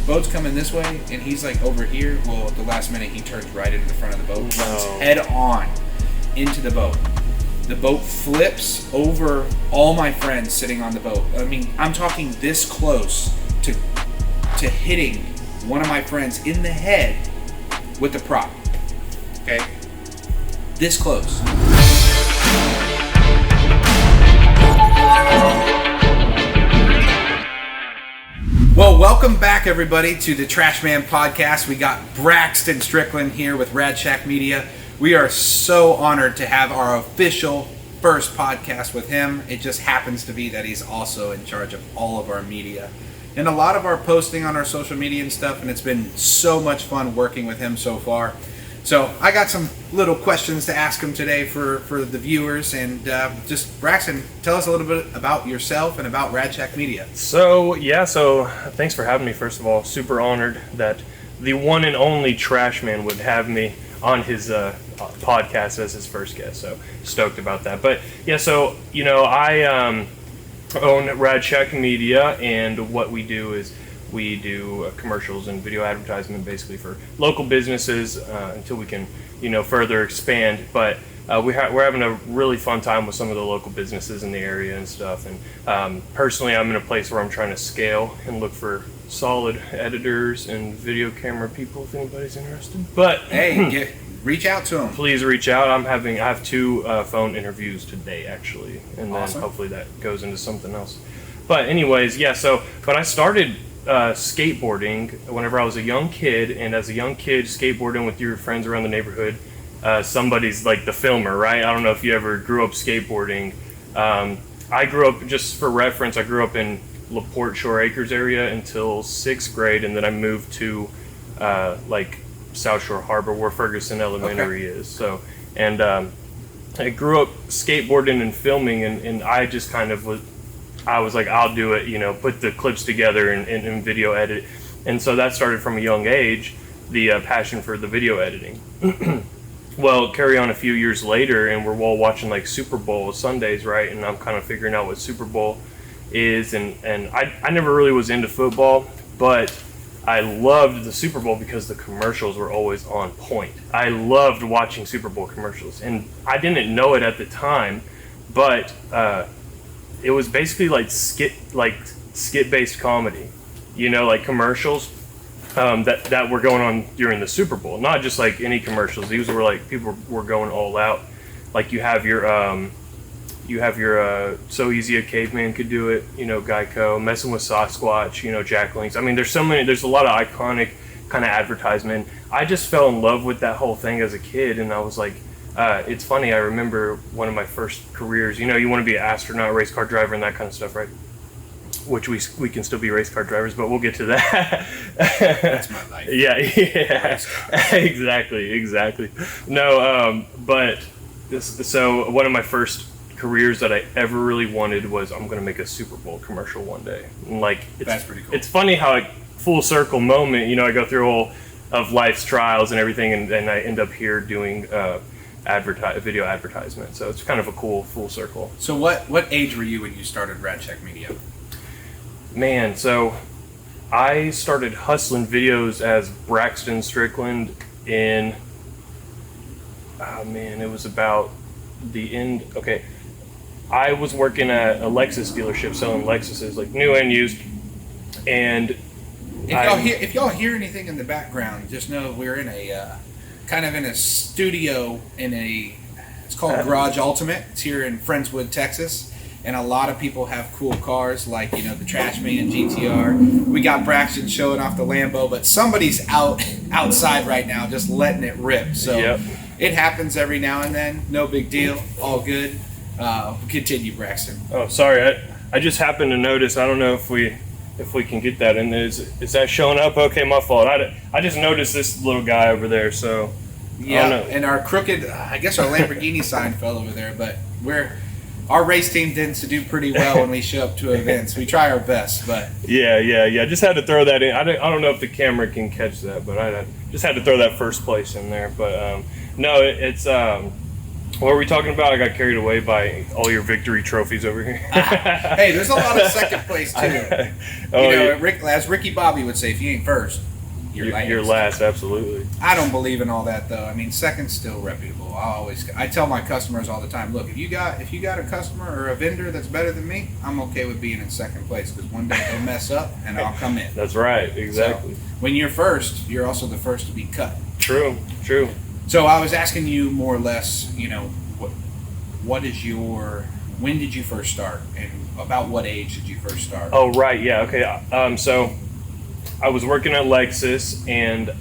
boat's coming this way, and he's like over here. Well, at the last minute, he turns right into the front of the boat, runs head on into the boat. The boat flips over all my friends sitting on the boat. I mean, I'm talking this close to hitting one of my friends in the head with the prop. Okay? This close. Well, welcome back, everybody, to the Trashman podcast. We got Braxton Strickland here with Rad Shack Media. We are so honored to have our official first podcast with him. It just happens to be that he's also in charge of all of our media and a lot of our posting on our social media and stuff, and it's been so much fun working with him so far. So I got some little questions to ask him today for the viewers, and just, Braxton, tell us a little bit about yourself and about Rad Shack Media. So thanks for having me, first of all. Super honored that the one and only Trashman would have me on his podcast as his first guest, so stoked about that. But yeah, so I own Rad Shack Media, and what we do is we do commercials and video advertisement basically for local businesses until we can further expand. But we're having a really fun time with some of the local businesses in the area and stuff. And personally, I'm in a place where I'm trying to scale and look for solid editors and video camera people if anybody's interested. But hey, reach out to them. Please reach out. I have 2 phone interviews today actually, and then awesome. Hopefully that goes into something else. But anyways, yeah. But I started skateboarding whenever I was a young kid, and as a young kid, skateboarding with your friends around the neighborhood, somebody's like the filmer, right? I don't know if you ever grew up skateboarding. I grew up, just for reference, I grew up in LaPorte Shore Acres area until 6th grade, and then I moved to like South Shore Harbor, where Ferguson Elementary is. So, and I grew up skateboarding and filming, and I just kind of was like, I'll do it, put the clips together and video edit. And so that started from a young age, the passion for the video editing. Well, carry on a few years later, and we're all watching like Super Bowl Sundays, right? And I'm kind of figuring out what Super Bowl is. And I never really was into football, but I loved the Super Bowl because the commercials were always on point. I loved watching Super Bowl commercials, and I didn't know it at the time, but it was basically like skit-based comedy, like commercials that were going on during the Super Bowl. Not just like any commercials. These were like people were going all out. Like you have your So Easy a Caveman Could Do It, Geico, Messing with Sasquatch, Jack Links. I mean, there's a lot of iconic kind of advertisement. I just fell in love with that whole thing as a kid, and I was like, it's funny, I remember one of my first careers, you want to be an astronaut, race car driver, and that kind of stuff, right? Which we can still be race car drivers, but we'll get to that. That's my life. Yeah. Exactly. No, so one of my first careers that I ever really wanted was, I'm going to make a Super Bowl commercial one day. And that's pretty cool. It's funny how full circle moment, I go through all of life's trials and everything, and I end up here doing video advertisement. So it's kind of a cool full circle. So what age were you when you started Rad Shack Media? Man, so I started hustling videos as Braxton Strickland in, it was about the end. Okay, I was working at a Lexus dealership selling Lexuses, like new and used. And if y'all hear anything in the background, just know we're in a kind of in a studio it's called Garage Ultimate. It's here in Friendswood, Texas. And a lot of people have cool cars like, the Trashman GTR. We got Braxton showing off the Lambo, but somebody's outside right now just letting it rip. So yep. It happens every now and then. No big deal. All good. Continue, Braxton. Oh, sorry. I just happened to notice. I don't know if we can get that in. Is that showing up? Okay, my fault. I just noticed this little guy over there. So yeah, and our crooked, I guess our Lamborghini sign fell over there, but our race team tends to do pretty well when we show up to events. We try our best, but yeah. Just had to throw that in. I don't know if the camera can catch that, but I just had to throw that first place in there. But no, it's What were we talking about? I got carried away by all your victory trophies over here. Hey, there's a lot of second place too. As Ricky Bobby would say, if you ain't first, you're last. You're last, absolutely. I don't believe in all that though. I mean, second's still reputable. I tell my customers all the time, look, if you got a customer or a vendor that's better than me, I'm okay with being in second place because one day they'll mess up and I'll come in. That's right, exactly. So, when you're first, you're also the first to be cut. True. So I was asking you more or less, when did you first start, and about what age did you first start? Oh, right, yeah, okay. So I was working at Lexus, and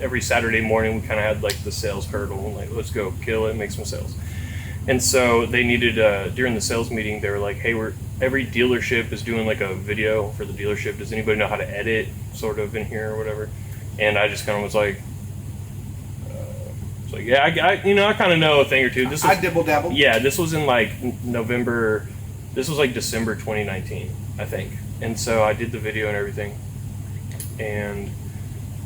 every Saturday morning we kind of had like the sales hurdle, like let's go kill it, make some sales. And so they needed during the sales meeting, they were like, hey, every dealership is doing like a video for the dealership. Does anybody know how to edit, sort of in here or whatever? And I just kind of was like. Yeah, I kind of know a thing or two. I dibble dabble. Yeah, this was in like November. This was like December 2019, I think. And so I did the video and everything, and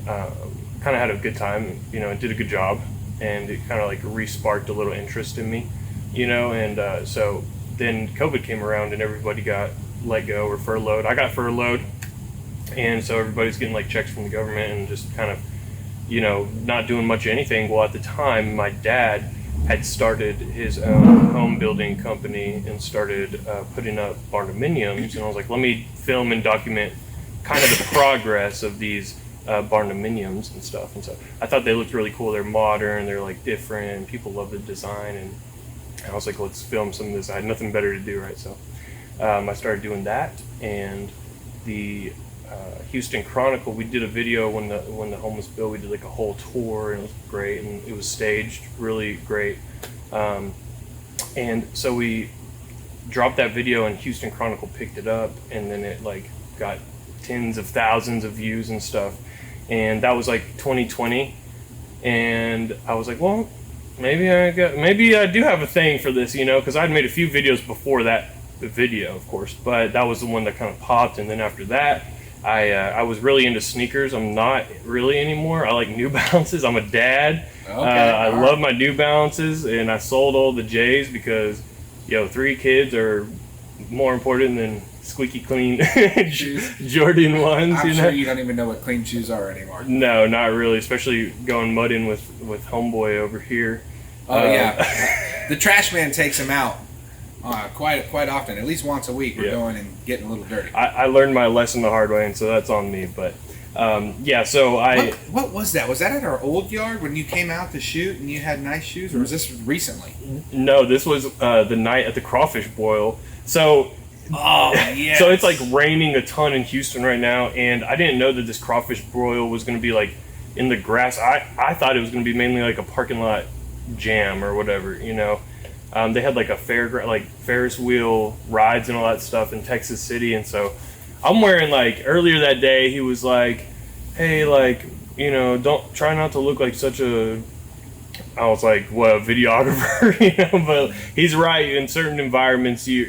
kind of had a good time. And did a good job, and it kind of like re-sparked a little interest in me, And so then COVID came around, and everybody got let go or furloughed. I got furloughed, and so everybody's getting like checks from the government and just kind of. Not doing much of anything. Well, at the time, my dad had started his own home building company and started putting up barndominiums. And I was like, let me film and document kind of the progress of these barndominiums and stuff. And so I thought they looked really cool. They're modern, they're like different, and people love the design. And I was like, let's film some of this. I had nothing better to do, right? So I started doing that, and the Houston Chronicle, we did a video when the home was built. We did like a whole tour, and it was great, and it was staged really great. And so we dropped that video, and Houston Chronicle picked it up, and then it like got tens of thousands of views and stuff. And that was like 2020, and I was like, well, maybe I do have a thing for this, because I'd made a few videos before that video, of course, but that was the one that kind of popped. And then after that, I was really into sneakers. I'm not really anymore. I like New Balances. I'm a dad. Okay, I love my New Balances, and I sold all the J's because, 3 kids are more important than squeaky clean Jordan 1s. I'm sure you don't even know what clean shoes are anymore. No, not really, especially going mudding with Homeboy over here. Oh, yeah. The Trashman takes him out. Quite often, at least once a week, we're going and getting a little dirty. I learned my lesson the hard way, and so that's on me. But so What was that? Was that at our old yard when you came out to shoot and you had nice shoes, or was this recently? No, this was the night at the crawfish boil. So. Oh, yeah. So it's like raining a ton in Houston right now, and I didn't know that this crawfish broil was going to be like in the grass. I thought it was going to be mainly like a parking lot jam or whatever, They had like a Ferris wheel rides and all that stuff in Texas City, and so I'm wearing like earlier that day he was like, hey, like, don't try not to look like such a. I was like, what, a videographer, But he's right. In certain environments, you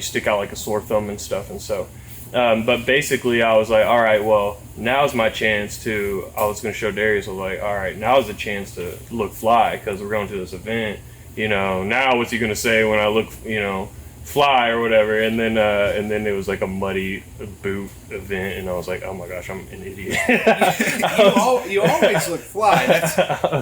stick out like a sore thumb and stuff, and so. But basically, I was like, all right, well, now's my chance to. I was going to show Darius. I was like, all right, now's the chance to look fly because we're going to this event. Now what's he going to say when I look, fly or whatever? And then it was like a muddy boot event, and I was like, oh my gosh, I'm an idiot. you always look fly.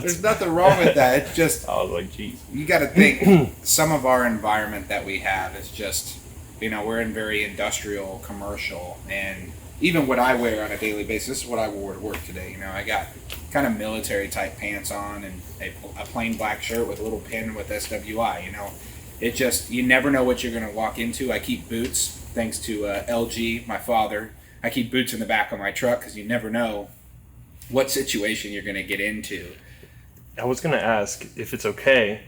There's nothing wrong with that. It's just. I was like, geez. You got to think some of our environment that we have is just. We're in very industrial, commercial, and even what I wear on a daily basis, this is what I wore to work today. I got kind of military type pants on and a plain black shirt with a little pin with SWI. It just, you never know what you're going to walk into. I keep boots, thanks to LG, my father. I keep boots in the back of my truck because you never know what situation you're going to get into. I was going to ask if it's okay.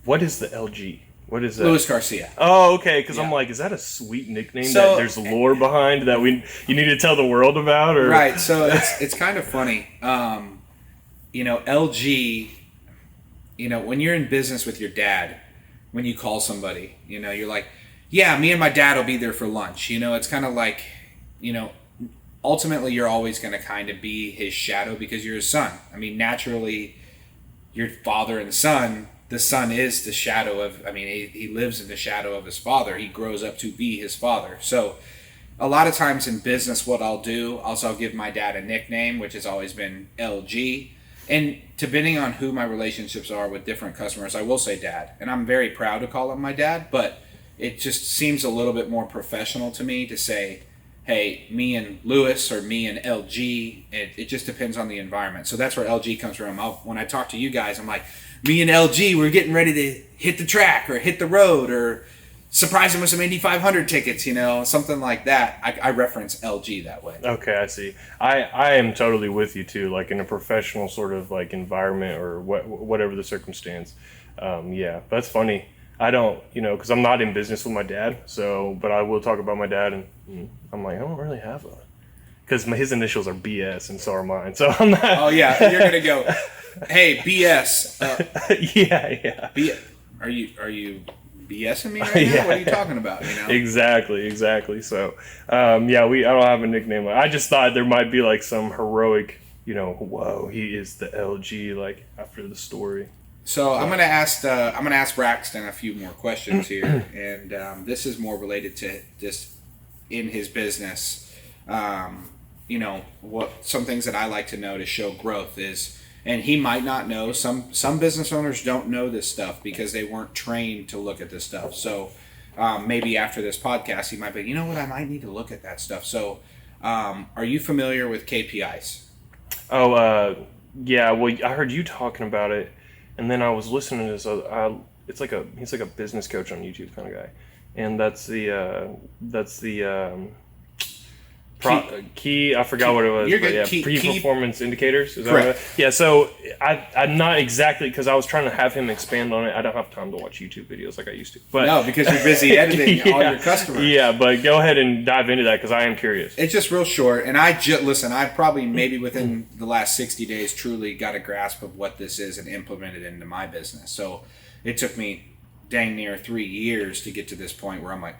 What is the LG? What is that? Louis Garcia. Oh, okay. Because I'm like, is that a sweet nickname that there's lore behind that you need to tell the world about? Or? Right. So it's kind of funny. LG. When you're in business with your dad, when you call somebody, you're like, yeah, me and my dad will be there for lunch. It's kind of like, ultimately you're always going to kind of be his shadow because you're his son. I mean, naturally, your father and son, the son is the shadow of, I mean, he lives in the shadow of his father. He grows up to be his father. So a lot of times in business, what I'll do, also I'll give my dad a nickname, which has always been LG. And depending on who my relationships are with different customers, I will say dad. And I'm very proud to call him my dad, but it just seems a little bit more professional to me to say, hey, me and Lewis or me and LG. It just depends on the environment. So that's where LG comes from. When I talk to you guys, I'm like, me and LG, we're getting ready to hit the track or hit the road or surprise them with some Indy 500 tickets, something like that. I reference LG that way. Okay, I see. I am totally with you too, like in a professional sort of like environment or whatever the circumstance. Yeah, that's funny. I don't, because I'm not in business with my dad, but I will talk about my dad, and I'm like, I don't really have a, because his initials are BS and so are mine, so I'm not. Oh yeah, you're gonna go, hey BS. Yeah. Are you BSing me right now? Yeah. What are you talking about? Exactly. So, I don't have a nickname. I just thought there might be like some heroic, whoa, he is the LG, like after the story. So I'm gonna ask Braxton a few more questions here, and this is more related to just in his business. What some things that I like to know to show growth is, and he might not know. Some business owners don't know this stuff because they weren't trained to look at this stuff. So maybe after this podcast, he might be, I might need to look at that stuff. So are you familiar with KPIs? Oh, yeah. Well, I heard you talking about it. And then I was listening to this. He's like a business coach on YouTube kind of guy, and that's the key. I forgot what it was. You're good. Yeah, Key performance indicators. Is correct. That right? Yeah. So I'm not exactly, because I was trying to have him expand on it. I don't have time to watch YouTube videos like I used to. But no, because you're busy editing all your customers. Yeah, but go ahead and dive into that because I am curious. It's just real short, and I've probably maybe within the last 60 days truly got a grasp of what this is and implemented into my business. So it took me dang near 3 years to get to this point where I'm like,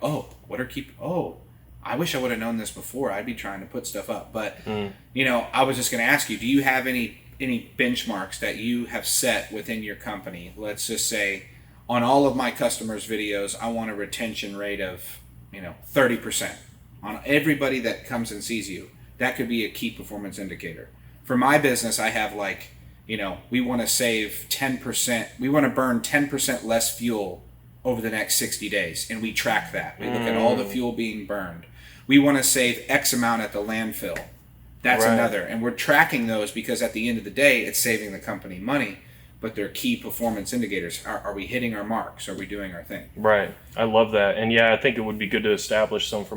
I wish I would have known this before. I'd be trying to put stuff up. But, I was just going to ask you, do you have any benchmarks that you have set within your company? Let's just say on all of my customers' videos, I want a retention rate of, 30% on everybody that comes and sees you. That could be a key performance indicator. For my business, I have we want to save 10%. We want to burn 10% less fuel over the next 60 days. And we track that. We look at all the fuel being burned. We want to save X amount at the landfill. That's right. Another. And we're tracking those because at the end of the day, it's saving the company money, but they're key performance indicators. Are we hitting our marks? Are we doing our thing? Right. I love that. And yeah, I think it would be good to establish some for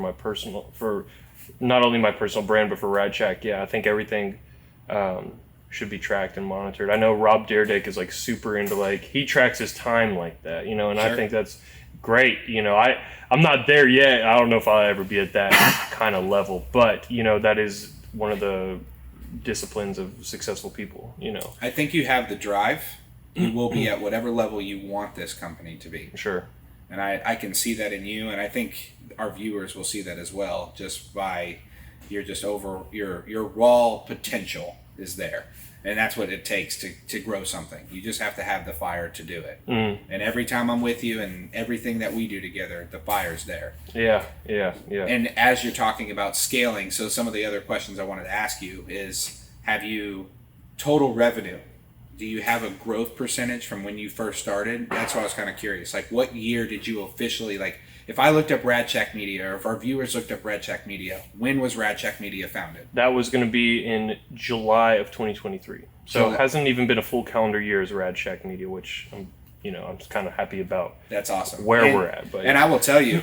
not only my personal brand, but for RadShack. Yeah, I think everything should be tracked and monitored. I know Rob Dyrdek is like super into he tracks his time like that, and Sure. I think that's great. I'm not there yet. I don't know if I'll ever be at that kind of level, but that is one of the disciplines of successful people. I think you have the drive. You will be at whatever level you want this company to be. Sure. And I can see that in you, and I think our viewers will see that as well, just by your raw potential is there. And that's what it takes to grow something. You just have to have the fire to do it. And every time I'm with you and everything that we do together, the fire's there. Yeah. And as you're talking about scaling, so some of the other questions I wanted to ask you is, have you total revenue? Do you have a growth percentage from when you first started? That's why I was kind of curious. What year did you officially, if I looked up RadShack Media, or if our viewers looked up RadShack Media, when was RadShack Media founded? That was going to be in July of 2023. So it hasn't even been a full calendar year as RadShack Media, which I'm just kind of happy about. That's awesome. Where we're at. But and I will tell you,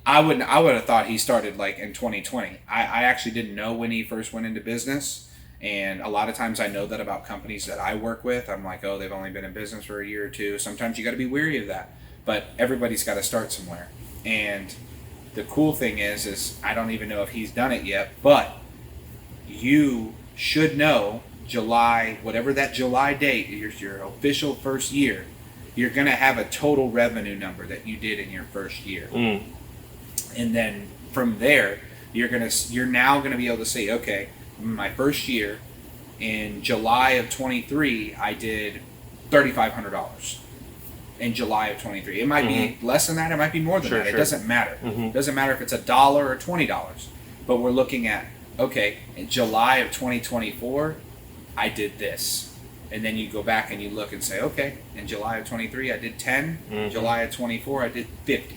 I would have thought he started in 2020. I actually didn't know when he first went into business. And a lot of times I know that about companies that I work with. I'm like, they've only been in business for a year or two. Sometimes you got to be wary of that. But everybody's got to start somewhere. And the cool thing is I don't even know if he's done it yet, but you should know July, whatever that July date, your official first year, you're going to have a total revenue number that you did in your first year. And then from there, you're now going to be able to say, okay, my first year in July of 23, I did $3,500 in July of 23. It might be less than that. It might be more than that. It doesn't matter. It doesn't matter if it's $1 or $20. But we're looking at, okay, in July of 2024, I did this. And then you go back and you look and say, okay, in July of 23, I did 10. July of 24, I did 50.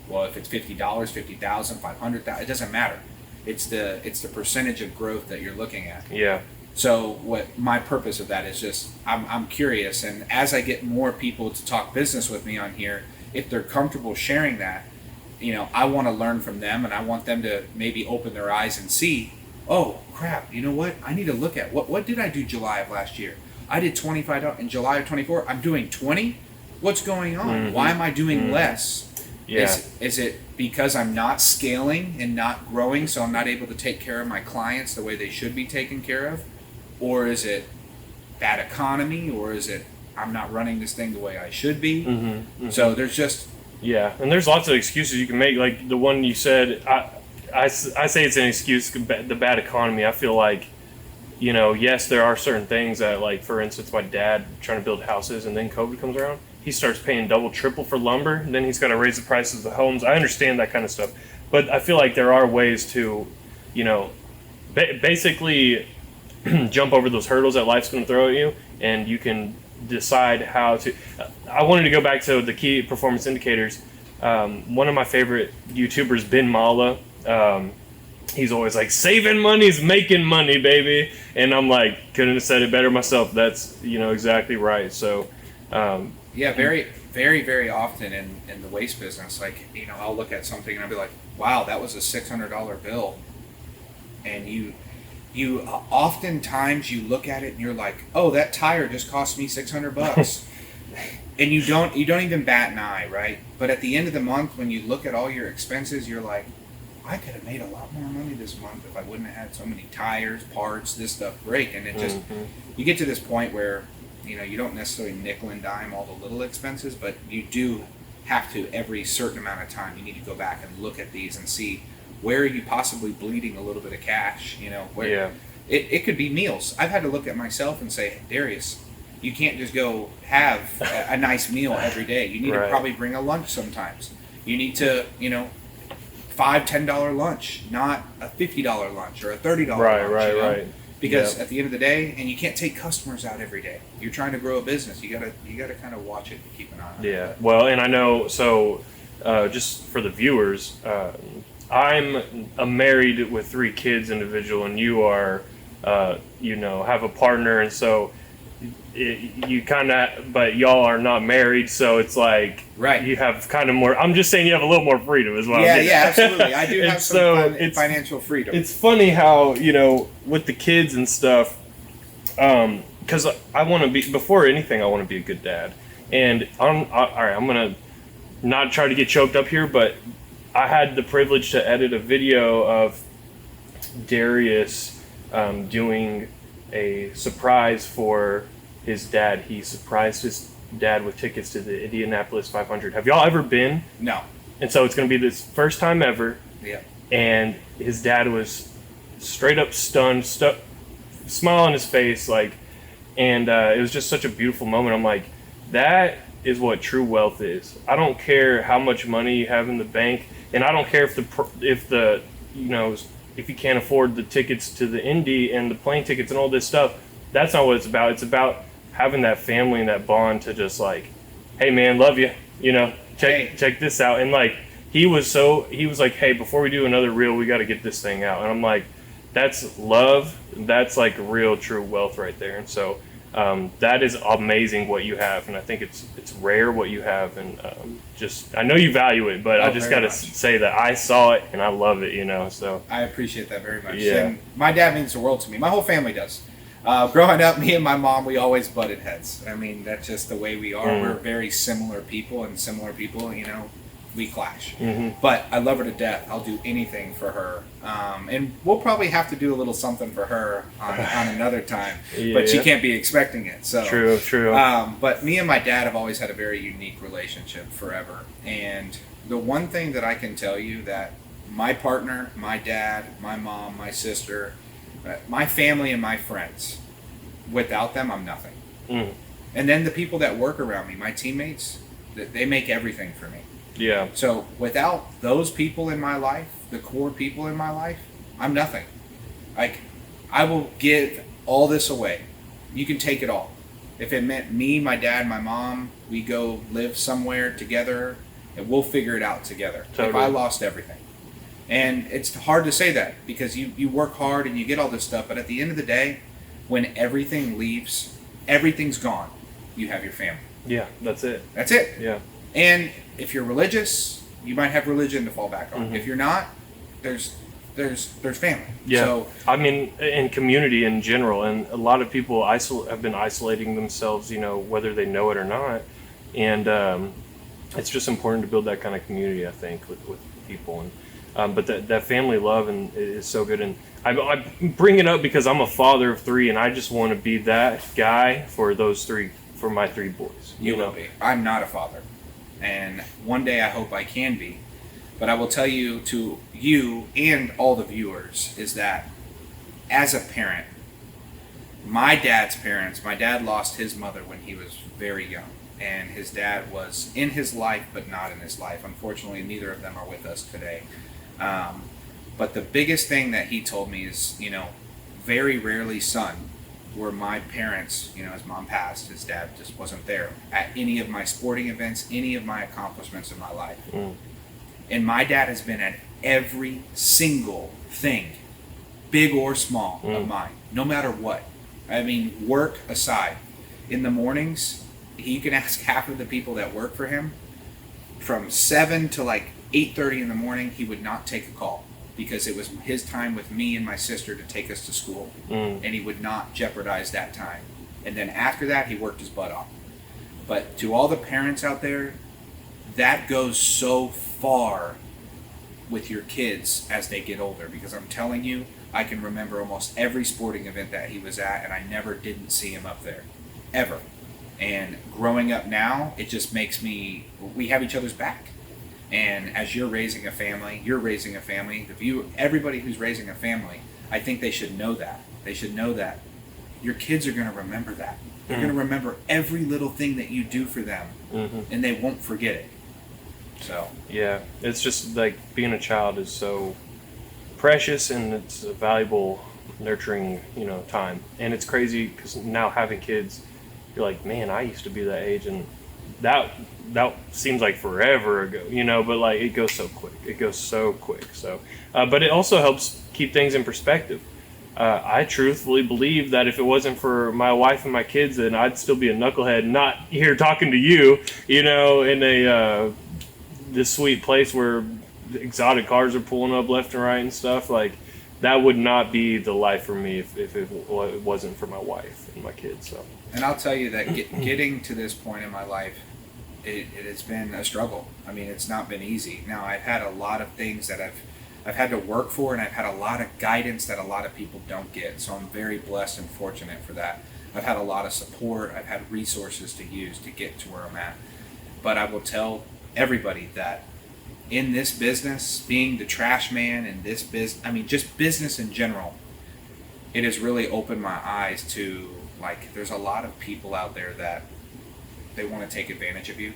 Well, if it's $50, 50,000, 500,000, it doesn't matter. It's the percentage of growth that you're looking at. Yeah. So what my purpose of that is just, I'm curious, and as I get more people to talk business with me on here, if they're comfortable sharing that, I want to learn from them, and I want them to maybe open their eyes and see, oh crap, you know what? I need to look at what did I do July of last year? I did $25 in July of 24. I'm doing 20. What's going on? Why am I doing less? Yeah. Is it because I'm not scaling and not growing, so I'm not able to take care of my clients the way they should be taken care of? Or is it bad economy? Or is it I'm not running this thing the way I should be? So there's just... Yeah, and there's lots of excuses you can make. Like the one you said, I say it's an excuse, the bad economy. I feel like, yes, there are certain things that, like, for instance, my dad trying to build houses and then COVID comes around. He starts paying double, triple for lumber, and then he's got to raise the prices of the homes. I understand that kind of stuff. But I feel like there are ways to, basically jump over those hurdles that life's going to throw at you, and you can decide how to. I wanted to go back to the key performance indicators. One of my favorite YouTubers, Ben Mala, he's always like, saving money is making money, baby. And I'm like, couldn't have said it better myself. That's, exactly right. So, yeah, very, very, very often in the waste business, like, I'll look at something and I'll be like, wow, that was a $600 bill. And you oftentimes you look at it and you're like, oh, that tire just cost me $600. And you don't even bat an eye, right? But at the end of the month, when you look at all your expenses, you're like, I could have made a lot more money this month if I wouldn't have had so many tires, parts, this stuff break. And it just, you get to this point where, you don't necessarily nickel and dime all the little expenses, but you do have to, every certain amount of time, you need to go back and look at these and see where are you possibly bleeding a little bit of cash, where it could be meals. I've had to look at myself and say, Darius, you can't just go have a nice meal every day. You need to probably bring a lunch sometimes. You need to, $5-10 lunch, not a $50 lunch or a $30 lunch. Right. Because at the end of the day, and you can't take customers out every day. You're trying to grow a business. You gotta kind of watch it and keep an eye on it. Yeah. Well, and I know. So, just for the viewers, I'm a married with 3 kids individual, and you are, have a partner, and so. You kind of, but y'all are not married, so it's like you have kind of more. I'm just saying you have a little more freedom as well. Yeah, absolutely. I do have some financial freedom. It's funny how with the kids and stuff, because I want to be, before anything, I want to be a good dad. And all right, I'm gonna not try to get choked up here, but I had the privilege to edit a video of Darius doing a surprise for his dad. He surprised his dad with tickets to the Indianapolis 500. Have y'all ever been? No. And so it's going to be this first time ever. Yeah. And his dad was straight up stunned, smile on his face, and it was just such a beautiful moment. I'm like, that is what true wealth is. I don't care how much money you have in the bank, and I don't care if you can't afford the tickets to the Indy and the plane tickets and all this stuff. That's not what it's about. It's about having that family and that bond to just hey man, love you. Check this out. And he was like, hey, before we do another reel, we got to get this thing out. And I'm like, that's love. That's real true wealth right there. And so that is amazing what you have, and I think it's rare what you have, and I know you value it, but I just got to say that I saw it and I love it, so. I appreciate that very much. Yeah. And my dad means the world to me. My whole family does. Growing up, me and my mom, we always butted heads. I mean, that's just the way we are. We're very similar people, and similar people, we clash. But I love her to death. I'll do anything for her. And we'll probably have to do a little something for her on another time. But she can't be expecting it. So True. But me and my dad have always had a very unique relationship forever. And the one thing that I can tell you that my partner, my dad, my mom, my sister, my family and my friends, without them, I'm nothing. And then the people that work around me, my teammates, they make everything for me. Yeah. So without those people in my life, the core people in my life, I'm nothing. Like, I will give all this away. You can take it all. If it meant me, my dad, my mom, we go live somewhere together, and we'll figure it out together. Totally. If I lost everything. And it's hard to say that because you work hard and you get all this stuff, but at the end of the day, when everything leaves, everything's gone. You have your family. Yeah, that's it. That's it. Yeah. And if you're religious, you might have religion to fall back on. Mm-hmm. If you're not, there's family. Yeah. So, I mean, in community in general, and a lot of people have been isolating themselves, whether they know it or not. And it's just important to build that kind of community, I think, with people. And but that family love is so good. And I bring it up because I'm a father of 3, and I just want to be that guy for my 3 boys. you will be. I'm not a father. And one day I hope I can be. But I will tell you, to you and all the viewers, is that as a parent, my dad's parents, my dad lost his mother when he was very young. And his dad was in his life, but not in his life. Unfortunately, neither of them are with us today. But the biggest thing that he told me is, very rarely, son, were my parents, his mom passed, his dad just wasn't there at any of my sporting events, any of my accomplishments in my life. And my dad has been at every single thing, big or small, of mine, no matter what. I mean, work aside. In the mornings, you can ask half of the people that work for him, from 7 to like 8:30 in the morning, he would not take a call because it was his time with me and my sister to take us to school, and he would not jeopardize that time. And then after that, he worked his butt off. But to all the parents out there, that goes so far with your kids as they get older, because I'm telling you, I can remember almost every sporting event that he was at, and I never didn't see him up there, ever. And growing up now, it just makes me, we have each other's back. And as you're raising a family, everybody who's raising a family, I think they should know that. They should know that your kids are going to remember that. They're going to remember every little thing that you do for them, and they won't forget it. So yeah, it's just like being a child is so precious, and it's a valuable, nurturing, time. And it's crazy because now having kids, you're like, man, I used to be that age, and that seems like forever ago, but like it goes so quick. So but it also helps keep things in perspective. I truthfully believe that if it wasn't for my wife and my kids, then I'd still be a knucklehead, not here talking to you, in this sweet place where exotic cars are pulling up left and right and stuff. Like, that would not be the life for me if it wasn't for my wife and my kids. So. And I'll tell you that getting to this point in my life, it has been a struggle. I mean, it's not been easy. Now, I've had a lot of things that I've had to work for, and I've had a lot of guidance that a lot of people don't get. So I'm very blessed and fortunate for that. I've had a lot of support. I've had resources to use to get to where I'm at. But I will tell everybody that in this business, being the trash man in this business, I mean, just business in general, it has really opened my eyes to, like, there's a lot of people out there that they want to take advantage of you.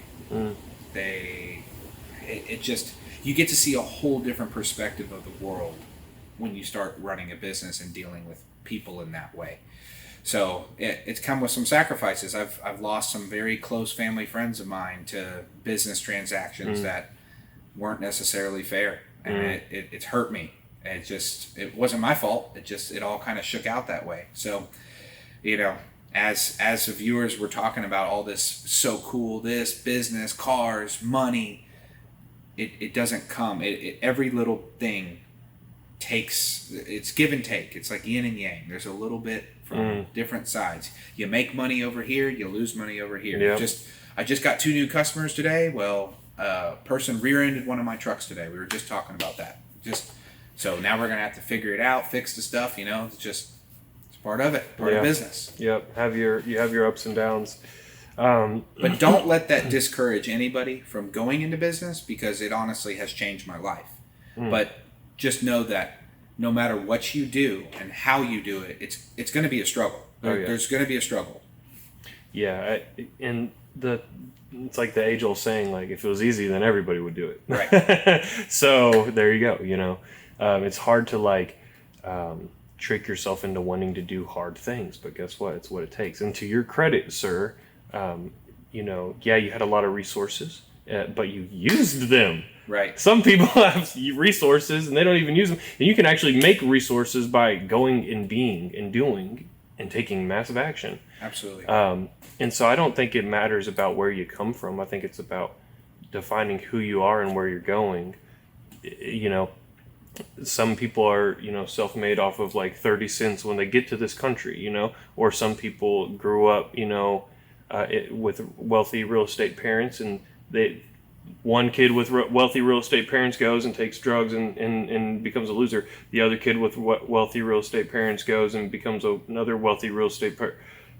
You get to see a whole different perspective of the world when you start running a business and dealing with people in that way. So it's come with some sacrifices. I've lost some very close family friends of mine to business transactions that weren't necessarily fair, and it's hurt me. It wasn't my fault. It all kind of shook out that way. So, as the viewers were talking about all this so cool, this business, cars, money, it doesn't come. Every little thing it's give and take. It's like yin and yang. There's a little bit from different sides. You make money over here, you lose money over here. Yep. I just got 2 new customers today. Well, a person rear-ended one of my trucks today. We were just talking about that. So now we're gonna have to figure it out, fix the stuff. It's part of it, part of business. Yep. You have your ups and downs. But don't let that discourage anybody from going into business, because it honestly has changed my life. But just know that no matter what you do and how you do it, it's going to be a struggle. There's going to be a struggle. Yeah, it's like the age-old saying, like, if it was easy, then everybody would do it. Right. So there you go. It's hard to trick yourself into wanting to do hard things, but guess what? It's what it takes. And to your credit, sir, yeah, you had a lot of resources, but you used them. Right. Some people have resources and they don't even use them. And you can actually make resources by going and being and doing and taking massive action. Absolutely. And so I don't think it matters about where you come from. I think it's about defining who you are and where you're going. Some people are, self-made off of like 30 cents when they get to this country, or some people grew up, with wealthy real estate parents, and one kid with wealthy real estate parents goes and takes drugs and becomes a loser. The other kid with wealthy real estate parents goes and becomes another wealthy real estate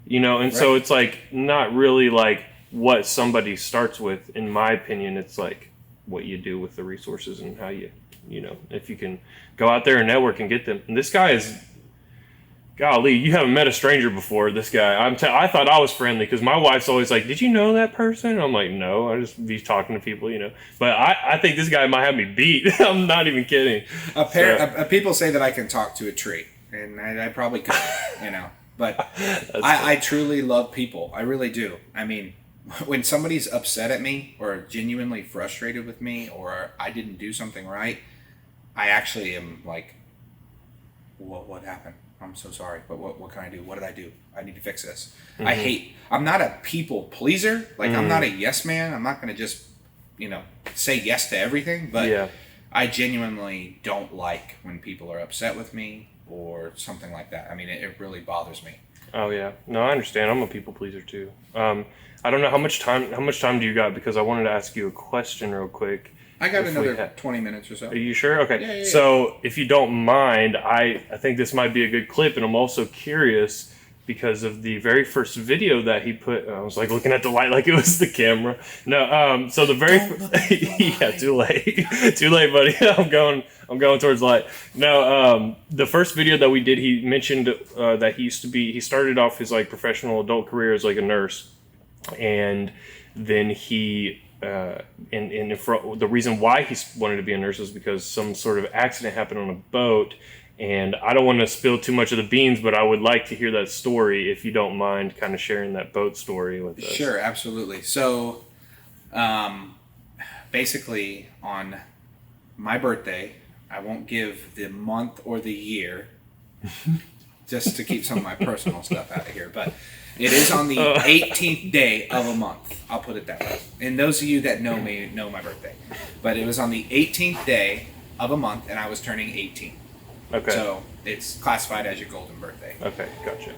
and right. So it's like not really like what somebody starts with. In my opinion, it's like what you do with the resources and how if you can go out there and network and get them. And this guy is, golly, you haven't met a stranger before. This guy, I thought I was friendly because my wife's always like, "Did you know that person?" And I'm like, "No, I just be talking to people, But I think this guy might have me beat. I'm not even kidding. People say that I can talk to a tree, and I probably could, But I truly love people. I really do. I mean, when somebody's upset at me or genuinely frustrated with me or I didn't do something right, I actually am like, what happened? I'm so sorry, but what can I do? What did I do? I need to fix this. Mm-hmm. I'm not a people pleaser. Like, I'm not a yes man. I'm not going to just, say yes to everything. But yeah. I genuinely don't like when people are upset with me or something like that. I mean, it really bothers me. Oh yeah, no, I understand. I'm a people pleaser too. I don't know how much time do you got, because I wanted to ask you a question real quick. I got another 20 minutes or so. Are you sure? Okay. Yeah. So if you don't mind, I think this might be a good clip, and I'm also curious because of the very first video that he put. I was like looking at the light like it was the camera. No, so the very yeah, too late, buddy. I'm going towards the light. No, the first video that we did, he mentioned that he started off his like professional adult career as like a nurse, and then he. The reason why he wanted to be a nurse was because some sort of accident happened on a boat, and I don't want to spill too much of the beans, but I would like to hear that story if you don't mind kind of sharing that boat story with us. Sure, absolutely. So, basically on my birthday, I won't give the month or the year just to keep some of my personal stuff out of here, but it is on the 18th day of a month. I'll put it that way. And those of you that know me know my birthday. But it was on the 18th day of a month, and I was turning 18. Okay. So it's classified as your golden birthday. Okay, gotcha.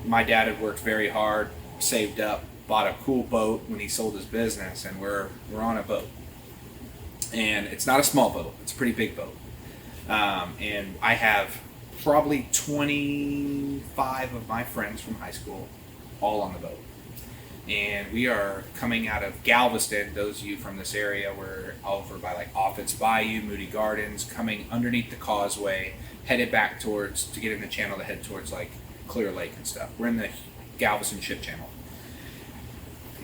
My dad had worked very hard, saved up, bought a cool boat when he sold his business, and we're on a boat. And it's not a small boat. It's a pretty big boat. And I have probably 25 of my friends from high school all on the boat. And we are coming out of Galveston. Those of you from this area, we're over by like Offit's Bayou, Moody Gardens, coming underneath the causeway, headed back to get in the channel to head towards like Clear Lake and stuff. We're in the Galveston ship channel.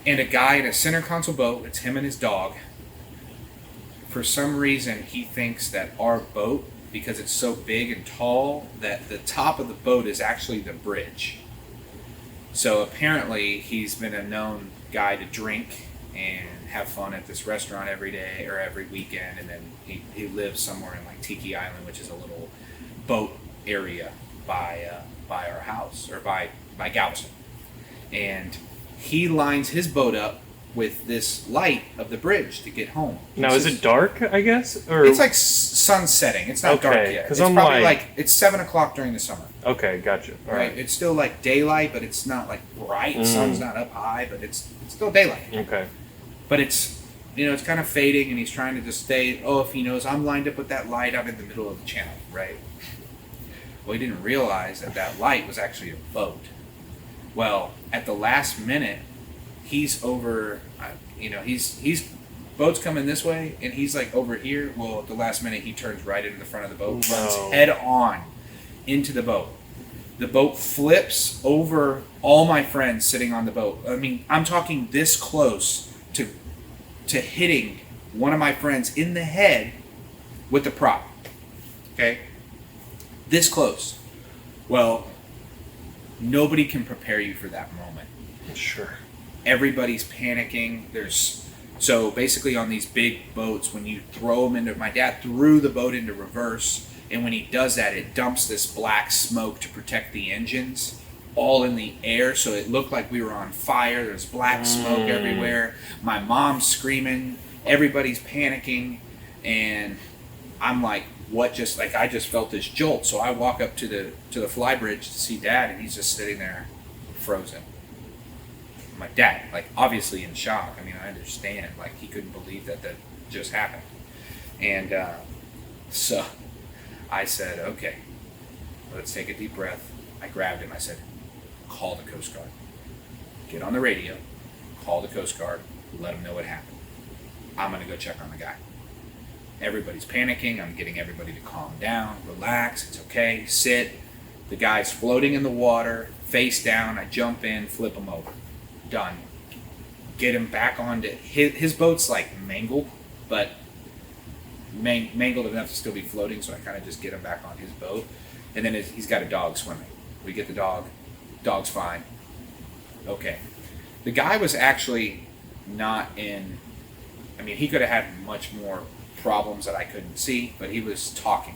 And a guy in a center console boat, it's him and his dog. For some reason, he thinks that our boat, because it's so big and tall, that the top of the boat is actually the bridge. So apparently he's been a known guy to drink and have fun at this restaurant every day or every weekend, and then he lives somewhere in like Tiki Island, which is a little boat area by our house, or by Galveston. And he lines his boat up with this light of the bridge to get home. Now, is it dark, I guess? Or it's like sun setting. It's not dark yet. It's probably like it's 7 o'clock during the summer. Okay, gotcha. All right. It's still like daylight, but it's not like bright. Sun's not up high, but it's still daylight. Okay. But it's it's kind of fading, and he's trying to just stay. Oh, if he knows I'm lined up with that light out in the middle of the channel, right? Well, he didn't realize that light was actually a boat. Well, at the last minute, he's over, he's boat's coming this way, and he's like over here. Well, at the last minute, he turns right into the front of the boat, runs head on into the boat. The boat flips over all my friends sitting on the boat. I mean, I'm talking this close to hitting one of my friends in the head with the prop. Okay? This close. Well, nobody can prepare you for that moment. Sure. Everybody's panicking. So basically on these big boats, when you throw them into, my dad threw the boat into reverse, and when he does that, it dumps this black smoke to protect the engines all in the air, so it looked like we were on fire. There's black smoke everywhere. My mom's screaming. Everybody's panicking, and I'm like, what just, like, I just felt this jolt. So I walk up to the fly bridge to see Dad, and he's just sitting there frozen. I'm like, Dad, like, obviously in shock. I mean, I understand. Like, he couldn't believe that just happened. And so I said, okay, let's take a deep breath. I grabbed him. I said, call the Coast Guard. Get on the radio. Call the Coast Guard. Let them know what happened. I'm going to go check on the guy. Everybody's panicking. I'm getting everybody to calm down, relax. It's okay. Sit. The guy's floating in the water, face down. I jump in, flip him over. Done. Get him back onto his boat's like mangled, but mangled enough to still be floating. So I kind of just get him back on his boat, and then he's got a dog swimming. We get the dog. Dog's fine. Okay. The guy was actually not in. I mean, he could have had much more problems that I couldn't see, but he was talking.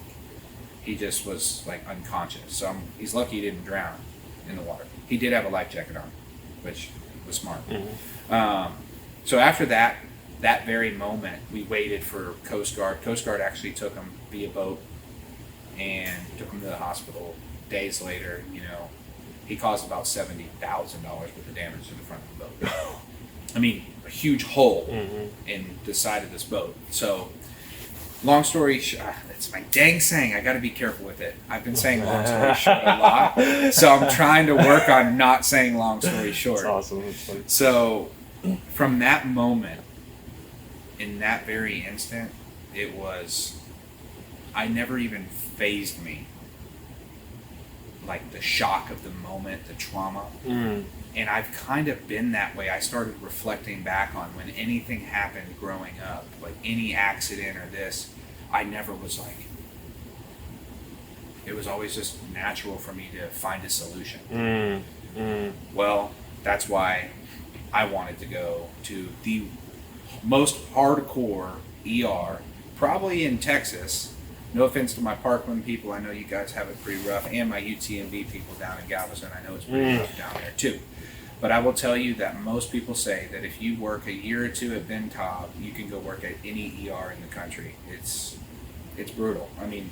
He just was like unconscious. So he's lucky he didn't drown in the water. He did have a life jacket on, which was smart. So after that very moment, we waited for Coast Guard. Coast Guard actually took him via boat and took him to the hospital. Days later, he caused about $70,000 worth of damage to the front of the boat. I mean, a huge hole in the side of this boat. So, long story short, it's my dang saying. I got to be careful with it. I've been saying long story short a lot, so I'm trying to work on not saying long story short. That's awesome. That's funny. So, from that moment, in that very instant, I never even fazed me. Like the shock of the moment, the trauma. And I've kind of been that way. I started reflecting back on when anything happened growing up, like any accident or this, I never was like, it was always just natural for me to find a solution. Well, that's why I wanted to go to the most hardcore ER, probably in Texas. No offense to my Parkland people, I know you guys have it pretty rough, and my UTMB people down in Galveston, I know it's pretty rough down there too. But I will tell you that most people say that if you work a year or two at Ben Taub, you can go work at any ER in the country. It's brutal. I mean,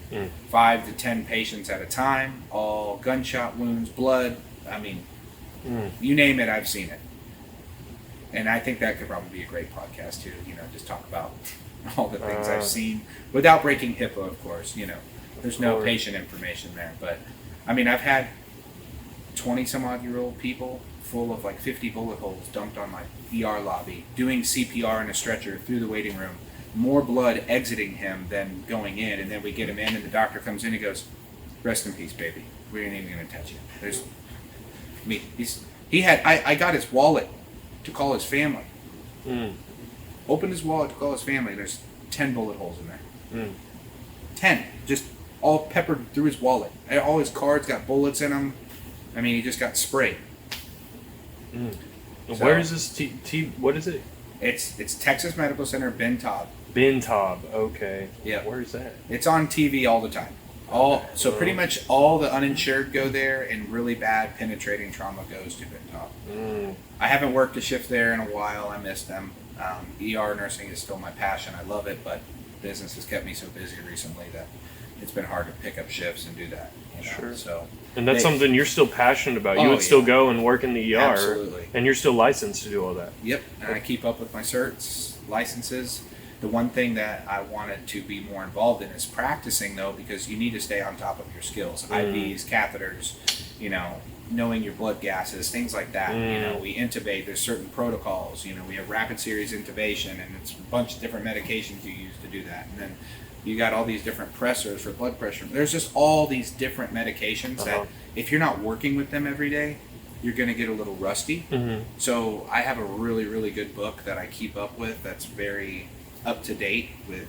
5 to 10 patients at a time, all gunshot wounds, blood. I mean, you name it, I've seen it. And I think that could probably be a great podcast too, just talk about all the things I've seen without breaking HIPAA, of course. There's no patient information there. But, I mean, I've had 20-some-odd-year-old people full of like 50 bullet holes dumped on my ER lobby, doing CPR in a stretcher through the waiting room, more blood exiting him than going in, and then we get him in, and the doctor comes in and goes, "Rest in peace, baby. We ain't even gonna touch you." I got his wallet to call his family. Opened his wallet to call his family. There's 10 bullet holes in there. 10, just all peppered through his wallet. All his cards got bullets in them. I mean, he just got sprayed. So, where is this what is it? It's Texas Medical Center, Ben Taub. Ben Taub, okay. Yeah. Where is that? It's on TV all the time. So pretty much all the uninsured go there, and really bad penetrating trauma goes to Ben Taub. I haven't worked a shift there in a while. I miss them. ER nursing is still my passion. I love it, but business has kept me so busy recently that it's been hard to pick up shifts and do that. Sure. So, and that's something you're still passionate about. You would still go and work in the ER. Absolutely. And you're still licensed to do all that. Yep. And I keep up with my certs, licenses. The one thing that I wanted to be more involved in is practicing, though, because you need to stay on top of your skills. IVs, catheters, knowing your blood gases, things like that. We intubate. There's certain protocols. We have rapid series intubation, and it's a bunch of different medications you use to do that. And then You got all these different pressors for blood pressure. There's just all these different medications that if you're not working with them every day, you're going to get a little rusty. So I have a really, really good book that I keep up with that's very up to date with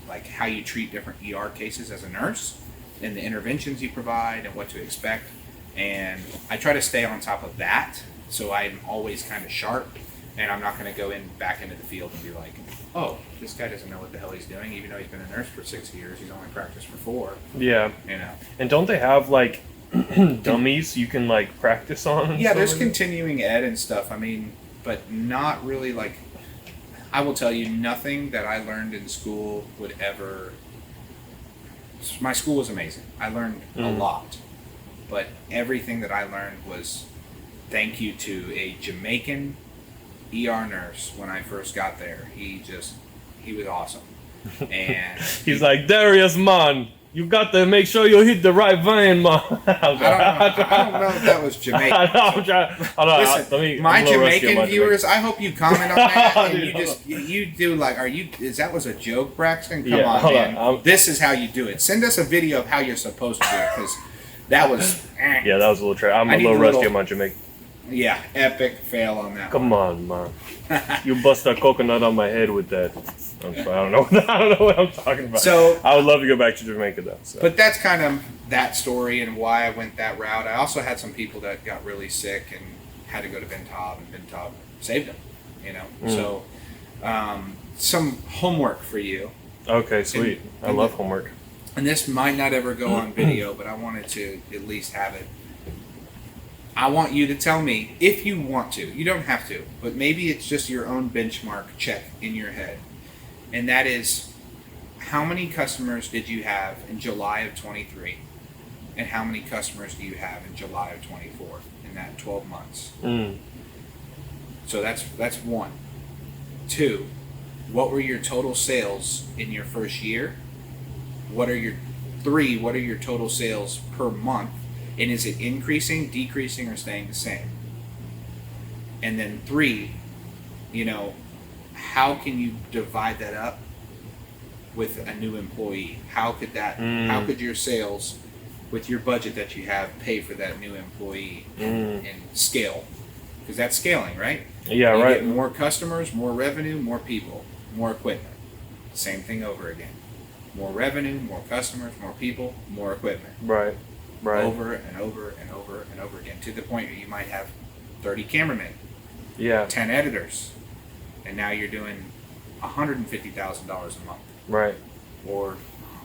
like how you treat different ER cases as a nurse and the interventions you provide and what to expect. And I try to stay on top of that so I'm always kind of sharp, and I'm not going to go back into the field and be like, oh, this guy doesn't know what the hell he's doing, even though he's been a nurse for 6 years. He's only practiced for 4. Yeah. You know. And don't they have like dummies you can like practice on? Yeah, there's continuing ed and stuff. I mean, but not really like. I will tell you, nothing that I learned in school would ever. My school was amazing. I learned a lot, but everything that I learned was thank you to a Jamaican ER nurse when I first got there. He was awesome. And he's like, Darius, man, you got to make sure you hit the right vein, man. I don't know if that was Jamaican. Listen, my Jamaican viewers, I hope you comment on that and you do like, was a joke, Braxton? Come on, man. This is how you do it. Send us a video of how you're supposed to do it, because that was. Yeah, that was a little try. I'm a little rusty on my Jamaican. Yeah, epic fail on that. Come on, man. You bust a coconut on my head with that. I'm sorry, I don't know what I'm talking about. So I would love to go back to Jamaica though. So. But that's kind of that story and why I went that route. I also had some people that got really sick and had to go to Ben Taub, and Ben Taub saved them. You know, so some homework for you. Okay, sweet. I love homework. And this might not ever go on video, but I wanted to at least have it. I want you to tell me, if you want to, you don't have to, but maybe it's just your own benchmark check in your head. And that is, how many customers did you have in July of 23? And how many customers do you have in July of 24 in that 12 months? So that's 1. 2, what were your total sales in your first year? 3, what are your total sales per month? And is it increasing, decreasing, or staying the same? And then 3, how can you divide that up with a new employee? How could your sales with your budget that you have pay for that new employee and scale? Because that's scaling, right? Yeah, you right. Get more customers, more revenue, more people, more equipment. Same thing over again. More revenue, more customers, more people, more equipment. Right. Over and over and over and over again, to the point where you might have 30 cameramen, 10 editors, and now you're doing $150,000 a month. Right. Or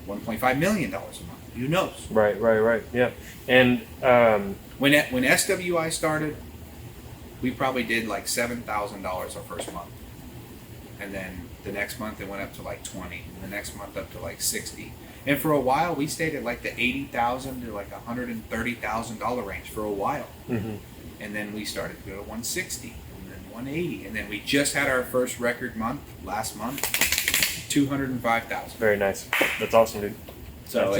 $1.5 million a month. Who knows? Right. Yeah. And when SWI started, we probably did like $7,000 our first month. And then the next month it went up to like 20, and the next month up to like 60. And for a while we stayed at like the $80,000 to like $130,000 range for a while. And then we started to go to 160, and then 180, and then we just had our first record month last month, 205,000. Very nice. That's awesome, dude. So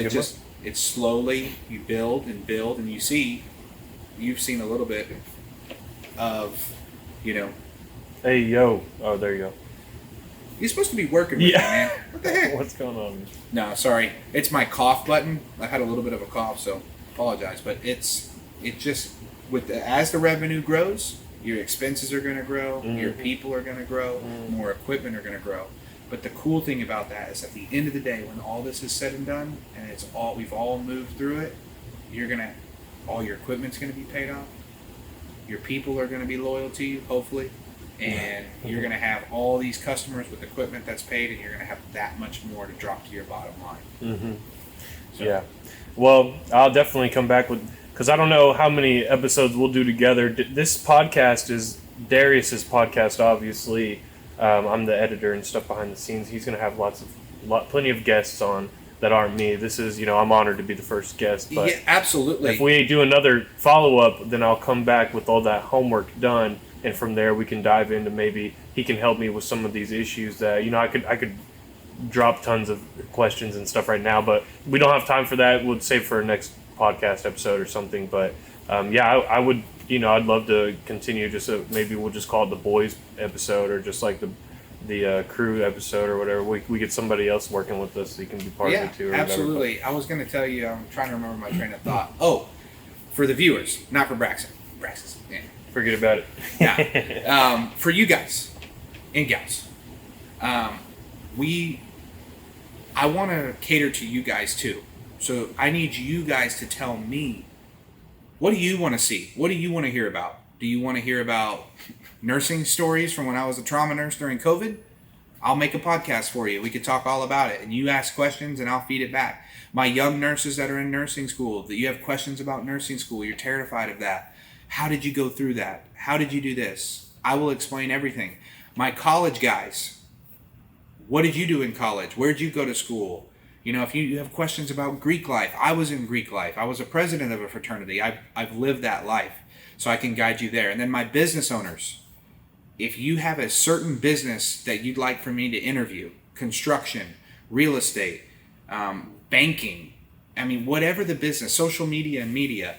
it's slowly, you build, and you've seen a little bit of, Hey, yo. Oh, there you go. You're supposed to be working with me, man. What the heck? What's going on? No, sorry. It's my cough button. I had a little bit of a cough, so apologize. But it just, as the revenue grows, your expenses are going to grow, your people are going to grow, more equipment are going to grow. But the cool thing about that is, at the end of the day, when all this is said and done, and we've all moved through it, all your equipment's going to be paid off. Your people are going to be loyal to you, hopefully. And you're going to have all these customers with equipment that's paid, and you're going to have that much more to drop to your bottom line. So. Yeah. Well, I'll definitely come back because I don't know how many episodes we'll do together. This podcast is Darius's podcast, obviously. I'm the editor and stuff behind the scenes. He's going to have plenty of guests on that aren't me. This is, I'm honored to be the first guest. But yeah, absolutely. If we do another follow-up, then I'll come back with all that homework done. And from there, we can dive into, maybe he can help me with some of these issues that, I could drop tons of questions and stuff right now, but we don't have time for that. We'll save for a next podcast episode or something. But I would, I'd love to continue. Maybe we'll just call it the boys episode, or just like the the crew episode or whatever, we get somebody else working with us so you can be part of it too. Or absolutely. I was going to tell you, I'm trying to remember my train of thought. Oh, for the viewers, not for Braxton. Yeah. Forget about it. Yeah. For you guys and gals, I want to cater to you guys too. So I need you guys to tell me, what do you want to see? What do you want to hear about? Do you want to hear about nursing stories from when I was a trauma nurse during COVID? I'll make a podcast for you. We could talk all about it. And you ask questions and I'll feed it back. My young nurses that are in nursing school, that you have questions about nursing school, you're terrified of that. How did you go through that? How did you do this? I will explain everything. My college guys, what did you do in college? Where did you go to school? You know, if you have questions about Greek life, I was in Greek life. I was a president of a fraternity. I've lived that life, so I can guide you there. And then my business owners, if you have a certain business that you'd like for me to interview, construction, real estate, banking, I mean, whatever the business, social media and media,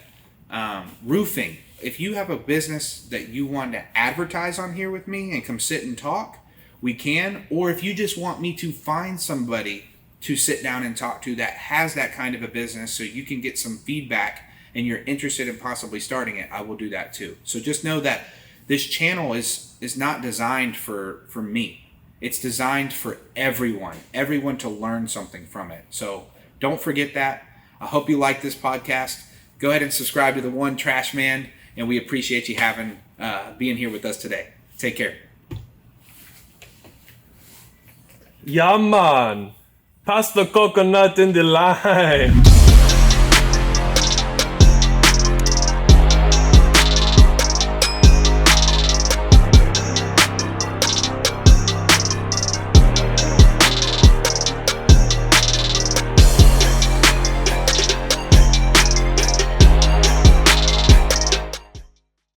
roofing, if you have a business that you want to advertise on here with me and come sit and talk, we can. Or if you just want me to find somebody to sit down and talk to that has that kind of a business so you can get some feedback and you're interested in possibly starting it, I will do that too. So just know that this channel is not designed for me. It's designed for everyone to learn something from it. So don't forget that. I hope you like this podcast. Go ahead and subscribe to the TheTrashman, and we appreciate you being here with us today. Take care. Yeah, man. Pass the coconut in the line.